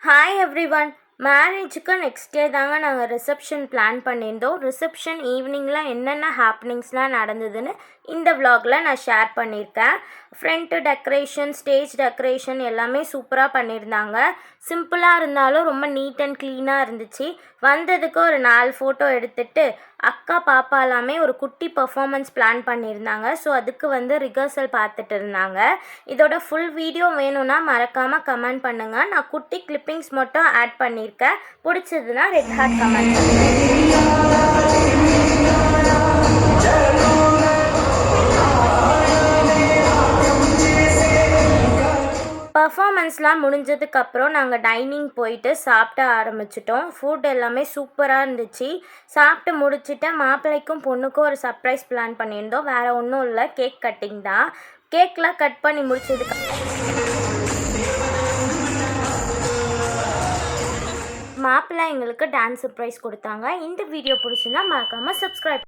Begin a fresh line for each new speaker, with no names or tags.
Hi everyone. மேரேஜுக்கு next day தாங்க நாங்கள் ரிசப்ஷன் பிளான் பண்ணியிருந்தோம். ரிசப்ஷன் ஈவினிங்கில் என்னென்ன ஹாப்பனிங்ஸ்லாம் நடந்ததுன்னு இந்த vlogல நான் ஷேர் பண்ணியிருக்கேன். ஃப்ரண்ட்டு டெக்கரேஷன், ஸ்டேஜ் டெக்கரேஷன் எல்லாமே சூப்பராக பண்ணியிருந்தாங்க. சிம்பிளாக இருந்தாலும் ரொம்ப நீட் அண்ட் க்ளீனாக இருந்துச்சு. வந்ததுக்கு ஒரு 4 ஃபோட்டோ எடுத்துட்டு அக்கா பாப்பா எல்லாமே ஒரு குட்டி பர்ஃபார்மன்ஸ் பிளான் பண்ணியிருந்தாங்க. ஸோ அதுக்கு ரிஹர்சல் பார்த்துட்டு இருந்தாங்க. இதோட ஃபுல் வீடியோ வேணும்னா மறக்காமல் கமெண்ட் பண்ணுங்கள். நான் குட்டி கிளிப்பிங்ஸ் மட்டும் ஆட் பண்ணியிருக்கேன். பிடிச்சதுன்னா ரெட் ஹார்ட் கமெண்ட் பண்ணுங்கள். பர்ஃபார்மன்ஸ்லாம் முடிஞ்சதுக்கப்புறம் நாங்கள் டைனிங் போயிட்டு சாப்பிட ஆரம்பிச்சிட்டோம். ஃபுட் எல்லாமே சூப்பராக இருந்துச்சு. சாப்பிட்டு முடிச்சுட்டு மாப்பிள்ளைக்கும் பொண்ணுக்கும் ஒரு சர்ப்ரைஸ் பிளான் பண்ணியிருந்தோம். வேறு ஒன்றும் இல்லை, கேக் கட்டிங் தான். கேக்லாம் கட் பண்ணி முடிச்சதுக்கு மாப்பிள்ளை எங்களுக்கு டான்ஸ் சர்ப்ரைஸ் கொடுத்தாங்க. இந்த வீடியோ பிடிச்சிருந்தா மறக்காமல் சப்ஸ்கிரைப்